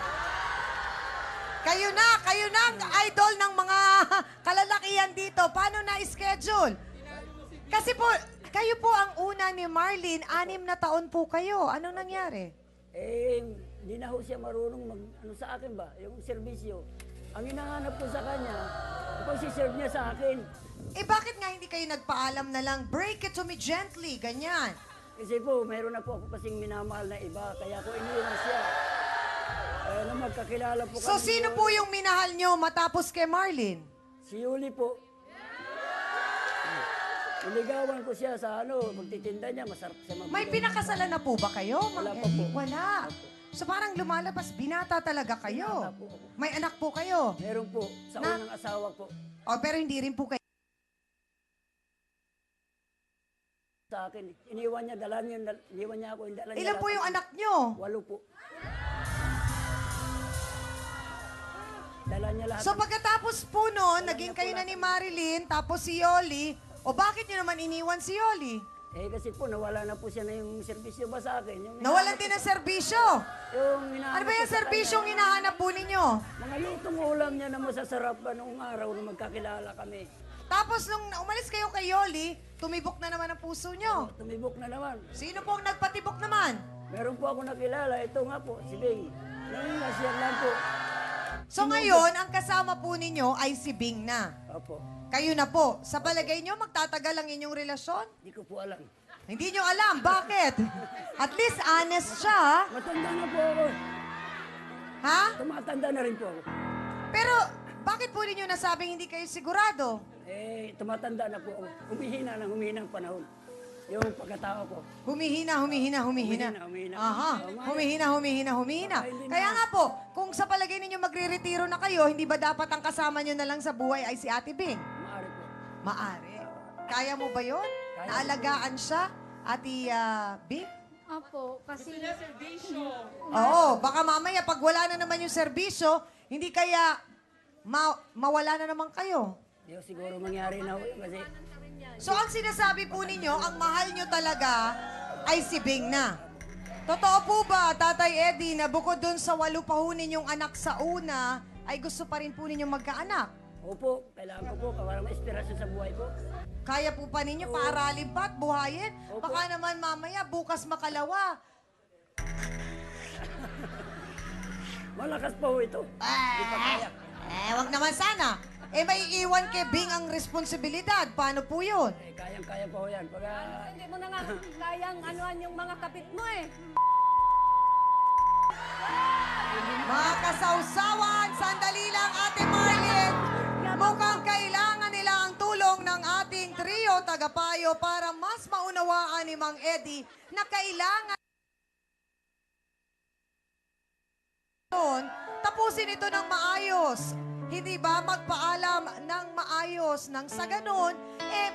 Kayo na ang idol ng mga kalalakihan dito. Paano na-schedule? Kasi po, kayo po ang una ni Marlene, 6 na taon po kayo. Ano nangyari? Eh, hindi na ho siya marunong ano sa akin ba, yung serbisyo. Ang hinahanap ko sa kanya, pag-serve niya sa akin. Eh bakit nga hindi kayo nagpaalam na lang, break it to me gently, ganyan? Kasi po, meron na po ako kasing minamahal na iba, kaya ko iniwan siya. Kaya na magkakilala po So kami sino ni po Yoli. yung minahal nyo matapos kay Marlene? Si Yuli po. Inigawan ko siya sa magtitinda niya, masarap siya magbigay. May pinakasalan na po ba kayo? Wala Mang pa po. Eddie? Wala. So parang lumalabas, binata talaga kayo. Binata po ako. May anak po kayo. Meron po, sa Na- unang asawa ko. Oh, pero hindi rin po kayo. Sa akin, iniwan niya, iniwan niya ako, dala niya. Ilan po lahat. yung anak nyo? 8 po. Dala niya lahat. So pagkatapos po noon, naging kayo na ni Marilyn, tapos si Yoli, o bakit nyo naman iniwan si Yoli? Eh kasi po, nawala na po siya na yung serbisyo ba sa akin. Yung Nawalan din ng serbisyo. hinahanap Ano ba ko yung sa serbisyong kanya, hinahanap po ninyo? Mga lutong ulam niya na masasarap pa noong araw na magkakilala kami. Tapos nung umalis kayo kay Yoli, tumibok na naman ang puso nyo. Tumibok na naman. Sino po ang nagpatibok naman? Meron po ako nakilala. Ito nga po, si Bing. Nangyayasyan lang po. So ngayon, ang kasama po ninyo ay si Bing na. Opo. Kayo na po. Sa palagay nyo, magtatagal ang inyong relasyon? Hindi ko po alam. Hindi nyo alam. Bakit? At least honest siya. ha? Matanda na po ako. Ha? Tumatanda na rin po ako. Pero, bakit po ninyo nasabing hindi kayo sigurado? Eh, tumatanda na po ako. Humihina ang panahon. Yung pagkatao ko. Humihina. Humihina. Aha. Humihina. Baka hindi Kaya na. nga po, kung sa palagay ninyo magre-retiro na kayo, hindi ba dapat ang kasama nyo na lang sa buhay ay si Ate Bing? Maaari po. Maari. Kaya mo ba yun? Kaya Naalagaan siya, Ate Bing? Opo, kasi... Oo, baka mamaya pag wala na naman yung serbisyo, hindi kaya mawala na naman kayo. Di ko siguro mangyari na ho yun kasi So ang sinasabi po ninyo, ang mahal nyo talaga ay si Bing na. Totoo po ba, Tatay Eddie, na bukod dun sa 8 pa ho ninyong anak sa una, ay gusto pa rin po ninyong magkaanak? opo, kailangan ko po para ma-inspirasyon sa buhay ko. Kaya po pa ninyo paaralin pa at buhayin? Baka naman mamaya, bukas makalawa. Malakas pa ho ito. Di pa kaya. Wag naman sana. May iwan kay Bing ang responsibilidad. Paano po yun? Kayang-kaya pa ho yan. Pag, Hindi mo na nga kayang anuan yung mga kapit mo eh. Mga kasawsawan, sandali lang, Ate Marlene. Mukhang kailangan nila ang tulong ng ating trio tagapayo para mas maunawaan ni Mang Eddie na kailangan tapusin ito ng maayos. Hindi ba magpaalam ng maayos nang sa ganun,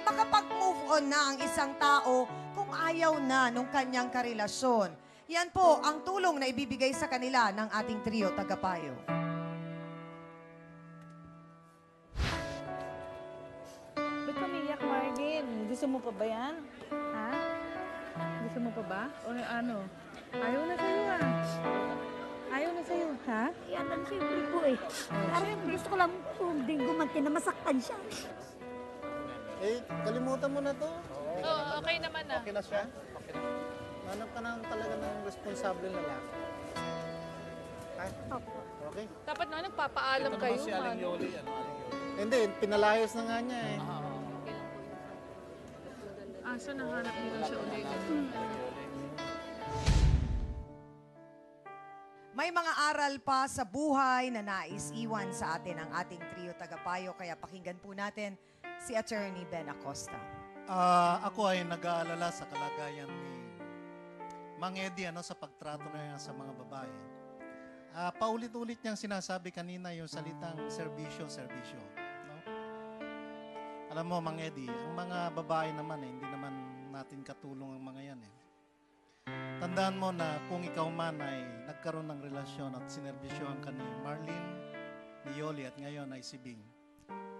makapag-move on na ang isang tao kung ayaw na nung kanyang karelasyon. Yan po ang tulong na ibibigay sa kanila ng ating trio tagapayo. Ba't umiyak, Marvin? Gusto mo pa ba yan? Ha? Gusto mo pa ba? O ano? Ayaw na sa'yo Ayaw na sa'yo, ha? Yan lang siyempre po eh. Parang gusto ko lang hindi gumanti na masaktan siya. Kalimutan mo na to. Oo, okay naman na. Okay na siya? Okay na. Hanap ka na talaga ng responsable lalaki. Ay, okay. Dapat na nagpapaalam kayo, Si Aling Yoli. Hindi, pinalayas na nga niya eh. So nahanap nila siya ulit. May mga aral pa sa buhay na nais iwan sa atin ang ating trio tagapayo, kaya pakinggan po natin si Attorney Ben Acosta. Ako ay nag-aalala sa kalagayan ni Mang Eddie sa pagtrato niya sa mga babae. Paulit-ulit niyang sinasabi kanina yung salitang serbisyo. No? Alam mo, Mang Eddie, ang mga babae naman hindi naman natin katulong ang mga yan Tandaan mo na kung ikaw man ay nagkaroon ng relasyon at sinerbisyohan ka ni Marlene, ni Yoli at ngayon ay si Bing,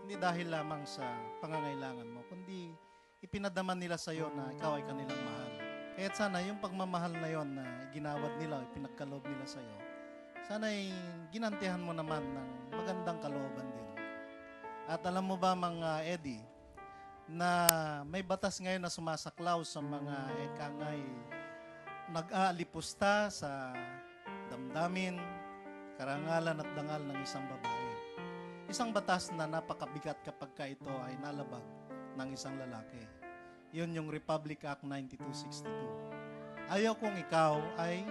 hindi dahil lamang sa pangangailangan mo, kundi ipinadaman nila sa iyo na ikaw ay kanilang mahal. Kaya sana yung pagmamahal na yon na ginawad nila o pinagkaloob nila sa iyo, sana ay ginantihan mo naman ng magandang kalooban din. At alam mo ba, mga Eddie, na may batas ngayon na sumasaklaw sa mga ekangay nag-aalipusta sa damdamin, karangalan at dangal ng isang babae. Isang batas na napakabigat kapag ka ito ay nalabag ng isang lalaki. Yun yung Republic Act 9262. Ayaw kung ikaw ay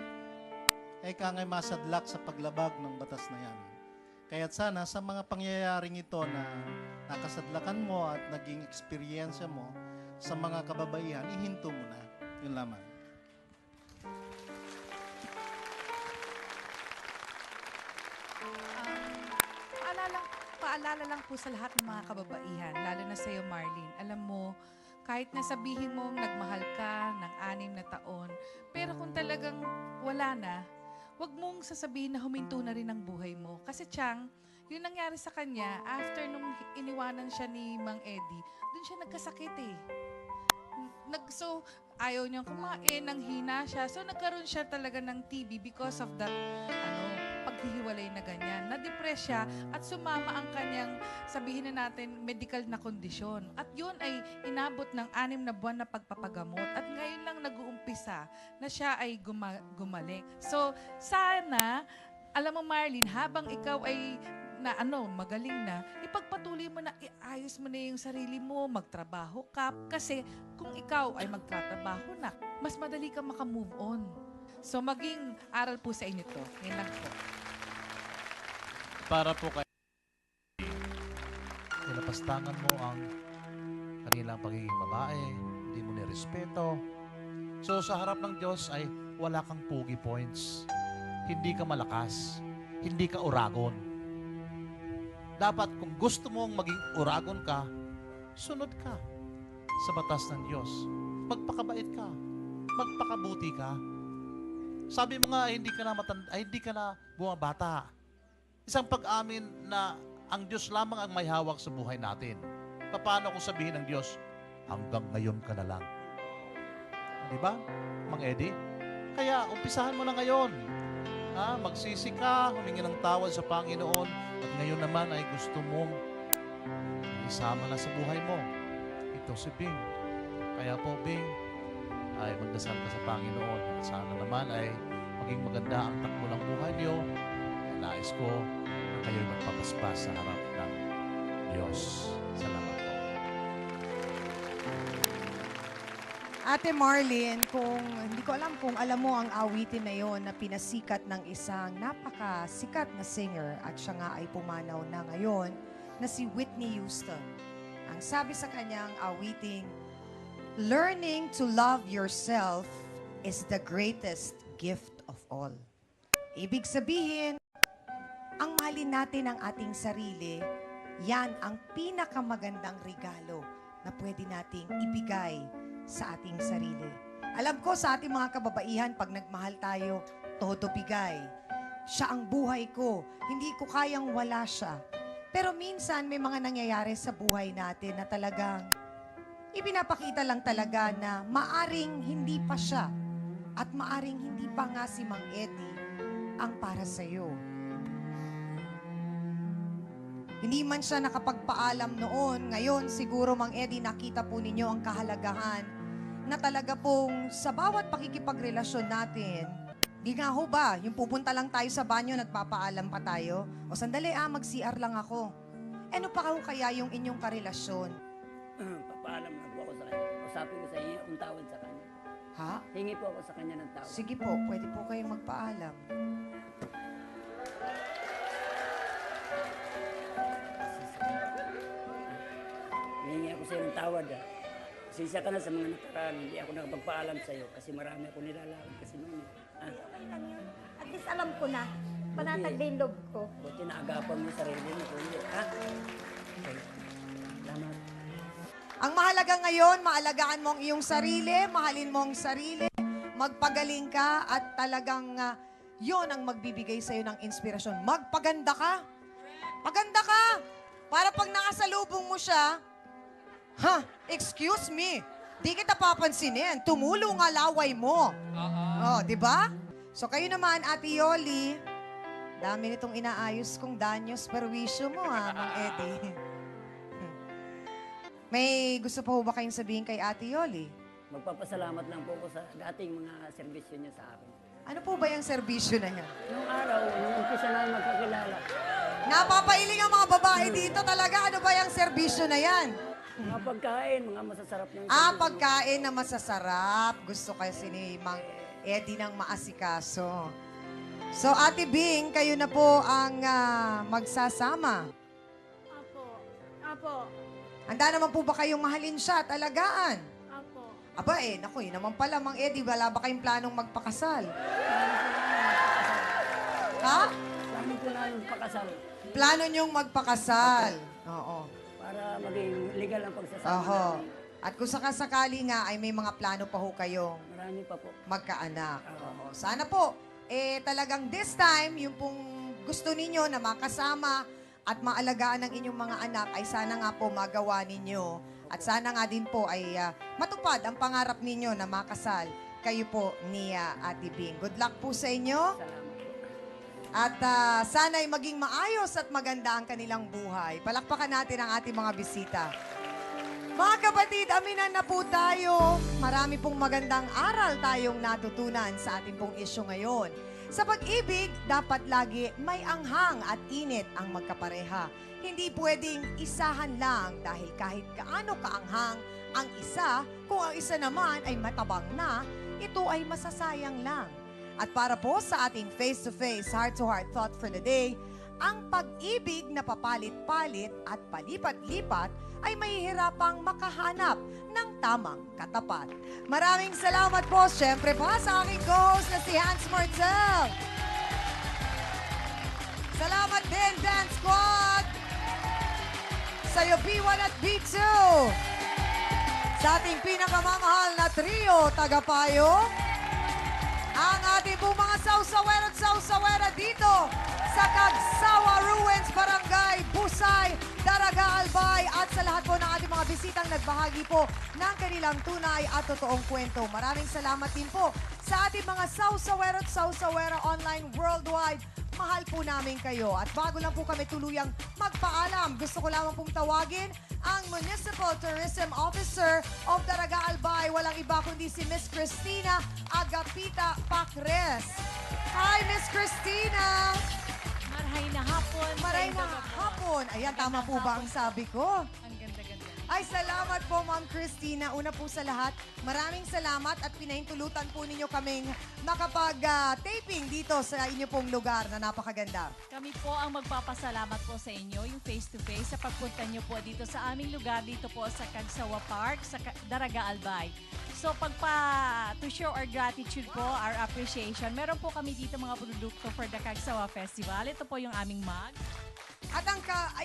kangay masadlak sa paglabag ng batas na yan. Kaya't sana sa mga pangyayaring ito na nakasadlakan mo at naging eksperyensya mo sa mga kababaihan, ihinto mo na. Yun lamang. Paalala lang po sa lahat ng mga kababaihan, lalo na sa iyo, Marlene. Alam mo, kahit na sabihin mong nagmahal ka ng 6 na taon, pero kung talagang wala na, wag mong sasabihin na huminto na rin ang buhay mo. Kasi Chang, yung nangyari sa kanya, after nung iniwanan siya ni Mang Eddie, dun siya nagkasakit So, ayaw niyang kumain, nanghina siya. So, nagkaroon siya talaga ng TB because of that, paghihiwalay na ganyan. Na-depress siya at sumama ang kanyang, sabihin na natin, medical na kondisyon. At yun ay inabot ng 6 na buwan na pagpapagamot. At ngayon lang nag-uumpisa na siya ay gumaling. So, sana, alam mo Marlene, habang ikaw ay magaling na, ipagpatuloy mo na, iayos mo na yung sarili mo, magtrabaho ka. Kasi kung ikaw ay magtrabaho na, mas madali ka makamove on. So maging aral po sa inyo to. Yan lang po. Para po kayo, nilapastangan mo ang kanilang pagiging babae, hindi mo nirespeto. So sa harap ng Diyos ay wala kang pugi points. Hindi ka malakas. Hindi ka uragon. Dapat kung gusto mong maging uragon ka, sunod ka sa batas ng Diyos. Magpakabait ka. Magpakabuti ka. Sabi mo nga, hindi ka na bumabata. Isang pag-amin na Ang Diyos lamang ang may hawak sa buhay natin. Paano kung sabihin ng Diyos, hanggang ngayon ka na lang? Di ba, Mang Eddie? Kaya umpisahan mo na ngayon. Magsisi ka, humingi ng tawad sa Panginoon, at ngayon naman ay gusto mong isama na sa buhay mo. Ito si Bing. Kaya po, Bing, ay magdasal ka sa Panginoon. Sana naman ay maging maganda ang takbo ng buhay niyo. Nais ko na kayo'y magpapaspas sa harap ng Diyos. Salamat po. Ate Marlene, hindi ko alam kung alam mo ang awitin na yon na pinasikat ng isang napakasikat na singer at siya nga ay pumanaw na ngayon na si Whitney Houston. Ang sabi sa kanyang awiting, learning to love yourself is the greatest gift of all. Ibig sabihin, ang mahalin natin ang ating sarili, yan ang pinakamagandang regalo na pwede nating ibigay sa ating sarili. Alam ko sa ating mga kababaihan, pag nagmahal tayo, todo bigay. Siya ang buhay ko, hindi ko kayang wala siya. Pero minsan may mga nangyayari sa buhay natin na talagang ipinapakita lang talaga na maaring hindi pa siya at maaring hindi pa nga si Mang Eddie ang para sa'yo. Hindi man siya nakapagpaalam noon, ngayon siguro Mang Eddie nakita po ninyo ang kahalagahan na talaga pong sa bawat pakikipagrelasyon natin, di nga ho ba, yung pupunta lang tayo sa banyo, nagpapaalam pa tayo, o sandali mag-CR lang ako. Ano pa ho kaya yung inyong karelasyon? Papaalam na po ako sa kanya. Usapin ko sa inyo, kung tawad sa kanya. Ha? Hingi po ako sa kanya ng tawad. Sige po, pwede po kayong magpaalam. Hingi ako sa iyo ng tawad. Sisya ka na sa mga nakaraan. Hindi ako nakapagpaalam sa iyo kasi marami ako nilalakad kasi noon. Okay lang yun. At least alam ko na. Panatag na yung loob ko. Buti naagapan mo yung sarili mo. Hindi, ha? Okay. Salamat. Ang mahalaga ngayon, maalagaan mo ang iyong sarili, mahalin mo ang sarili, magpagaling ka at talagang yon ang magbibigay sa iyo ng inspirasyon. Magpaganda ka. Paganda ka. Para pag nakasalubong mo siya, excuse me, di kita papansinin. Tumulo nga laway mo. Oh, di ba? So kayo naman, Ate Yoli, dami nitong inaayos kong danyos perwisyo mo Mang Eddie. May gusto pa ho ba kayong sabihin kay Ate Yoli? Magpapasalamat lang po ako sa dating mga serbisyo niya sa akin. Ano po ba yung serbisyo na yan? Nung araw, nung umpisa na magkakilala. Napapailing ang mga babae dito talaga. Ano ba yung serbisyo na yan? Mga pagkain, mga masasarap ng Pagkain na masasarap. Gusto kasi ni Mang Eddie ng maasikaso. So, Ate Bing, kayo na po ang magsasama. Apo. Handa naman po ba kayong mahalin siya at alagaan? Apo. Aba naku, naman pala, Mang Eddie, wala ba kayong planong magpakasal? Ha? Plano po namin pakasal. Plano niyong magpakasal? Oo. Para maging legal ang pagsasama Oho. namin. At kung sakasakali nga ay may mga plano pa ho kayong Marami pa po. magkaanak. Oo. Sana po, talagang this time, yung pong gusto ninyo na makasama at maalagaan ng inyong mga anak ay sana nga po magawa ninyo. At sana nga din po ay matupad ang pangarap ninyo na makasal kayo po ni Ate Bing. Good luck po sa inyo. At sana ay maging maayos at maganda ang kanilang buhay. Palakpakan natin ang ating mga bisita. Mga kapatid, aminan na po tayo. Marami pong magandang aral tayong natutunan sa ating pong isyu ngayon. Sa pag-ibig, dapat lagi may anghang at init ang magkapareha. Hindi pwedeng isahan lang dahil kahit kaano kaanghang ang isa, kung ang isa naman ay matabang na, ito ay masasayang lang. At para po sa ating face-to-face, heart-to-heart thought for the day, ang pag-ibig na papalit-palit at palipat-lipat ay mahihirapang makahanap ng tamang katapat. Maraming salamat po, syempre pa sa aking co-host na si Hans Martel. Salamat din, Dance Squad! Sa'yo B1 at B2. Sa ating pinakamamahal na trio, Tagapayo. Ang ating pong mga sausawera at sausawera dito sa Cagsawa Ruins, Barangay Busay, Daraga Albay at sa lahat po ng ating mga bisitang nagbahagi po ng kanilang tunay at totoong kwento. Maraming salamat din po sa ating mga Sausawero at Sausawera online worldwide. Mahal po namin kayo. At bago lang po kami tuluyang magpaalam, gusto ko lamang pong tawagin ang Municipal Tourism Officer of Daraga Albay. Walang iba kundi si Miss Cristina Agapita Pacres. Hi, Miss Cristina! Maray na hapon. Maray na hapon. Ayan, tama po ba ang sabi ko? Ang ganda-ganda. Ay, salamat po, Ma'am Cristina. Una po sa lahat, maraming salamat at pinahintulutan po ninyo kaming makapag-taping dito sa inyo pong lugar na napakaganda. Kami po ang magpapasalamat po sa inyo, yung face-to-face, sa pagpunta nyo po dito sa aming lugar, dito po sa Cagsawa Park, sa Daraga Albay. So, to show our gratitude po, our appreciation, meron po kami dito mga produkto for the Cagsawa Festival. Ito po yung aming mug. At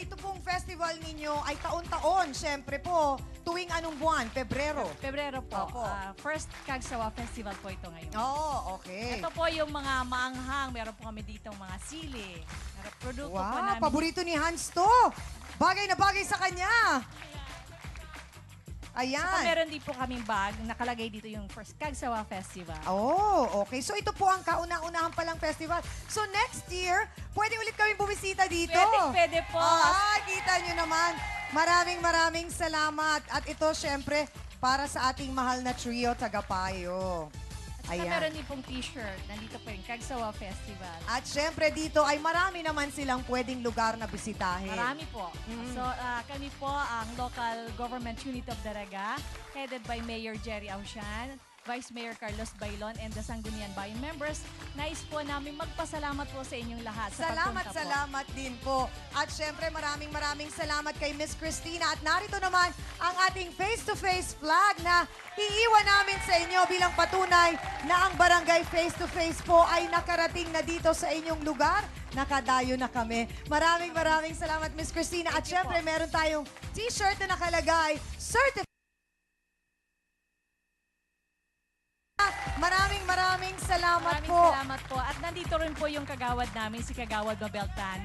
ito pong festival ninyo ay taon-taon, syempre po, tuwing anong buwan? Pebrero? Pebrero po. Opo. First Cagsawa Festival po ito ngayon. Oh, okay. Ito po yung mga maanghang. Meron po kami dito mga sili. Produkto po Wow, namin. paborito ni Hans to. Bagay na bagay sa kanya. Ayan. Saka meron din po kaming bag. Nakalagay dito yung First Cagsawa Festival. Oh, okay. So ito po ang kauna-unahan palang festival. So next year, pwede ulit kami bumisita dito. Pwede po. Kita nyo naman. Maraming salamat. At ito, syempre, para sa ating mahal na trio, Tagapayo. At saka meron din pong t-shirt. Nandito po yung Cagsawa Festival. At syempre dito ay marami naman silang pwedeng lugar na bisitahin. Marami po. So, kami po ang local government unit of Daraga, headed by Mayor Jerry Ausian, Vice Mayor Carlos Bailon, and the Sangguniang Bayan members. Nais po namin magpasalamat po sa inyong lahat sa pagpunta po. Salamat din po. At syempre maraming salamat kay Miss Cristina. At narito naman ang ating face-to-face flag na iiwan namin sa inyo bilang patunay na ang barangay face-to-face po ay nakarating na dito sa inyong lugar. Nakadayo na kami. Maraming salamat, Miss Cristina. At syempre meron tayong t-shirt na nakalagay, Certificate. Maraming salamat po. Maraming salamat po. At nandito rin po yung kagawad namin, si Kagawad Mabelta.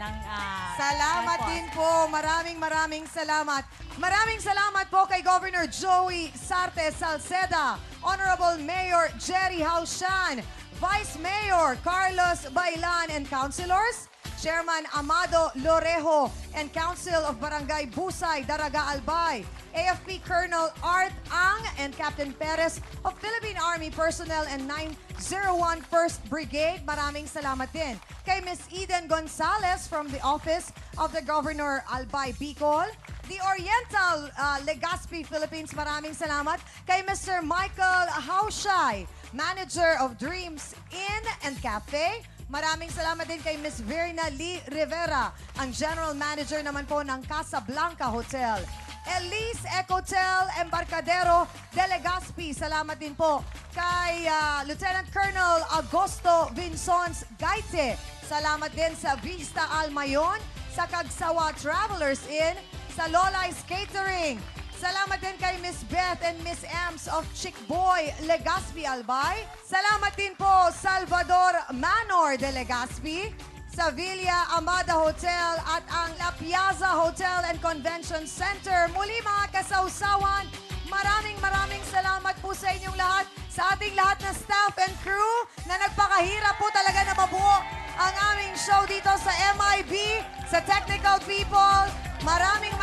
Salamat din po. Maraming salamat. Maraming salamat po kay Governor Joey Sarte Salceda, Honorable Mayor Jerry Ausian, Vice Mayor Carlos Bailan and Councilors, Chairman Amado Lorejo and Council of Barangay Busay, Daraga Albay, AFP Colonel Art Ang and Captain Perez of Philippine Army Personnel and 901 1st Brigade. Maraming salamat din kay Miss Eden Gonzalez from the Office of the Governor Albay Bicol, the Oriental Legazpi Philippines. Maraming salamat kay Mr. Michael Haushay, Manager of Dreams Inn and Cafe. Maraming salamat din kay Miss Verna Lee Rivera, ang General Manager naman po ng Casablanca Hotel. Elise Ecotel Embarcadero de Legazpi. Salamat din po kay Lieutenant Colonel Agosto Vinsons Gaite. Salamat din sa Vista Almayon, sa Cagsawa Travelers Inn, sa Lolai's Catering. Salamat din kay Miss Beth and Miss Ems of Chick Boy, Legazpi, Albay. Salamat din po Salvador Manor de Legazpi, sa Villa Amada Hotel at ang La Piazza Hotel and Convention Center. Muli mga kasawsawan, maraming salamat po sa inyong lahat, sa ating lahat na staff and crew na nagpakahirap po talaga na mabuo ang aming show dito sa MIB, sa technical people. Maraming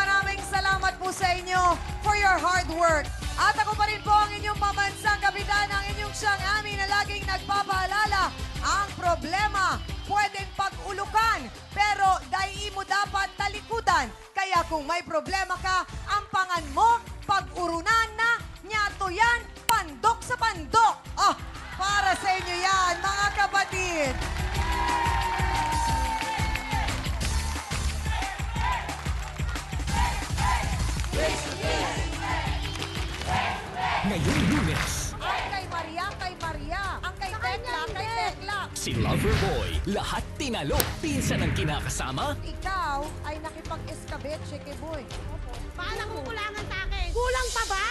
salamat po sa inyo for your hard work. At ako pa rin po ang inyong pamansang kapitan, ang inyong siyang amin na laging nagpapaalala, ang problema pwedeng pag-ulukan, pero dahil mo dapat talikudan. Kaya kung may problema ka, ampangan mo, pag-urunan na, nyato yan, pandok sa pandok. Para sa inyo yan, mga kapatid. Ngayong Lunes, Ang kay Maria. Ang kay Tekla. si Loverboy, lahat tinalo. Pinsan ang kinakasama. Ikaw ay nakipag-escabetche kay Boy. Paano kukulangan sa akin? Kulang pa ba?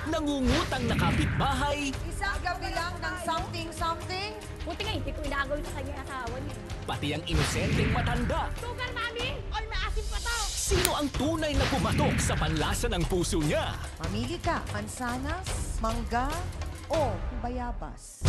nangungutang na kapitbahay, Isang gabi lang ng something-something. Buti nga, hindi ko inaagaw sa kanya yung asawa niya. pati ang inosenteng matanda. Sugar, mami! Oy, maasim pa to! Sino ang tunay na pumatok sa panlasa ng puso niya? Mamili ka, mansanas, mangga, o bayabas.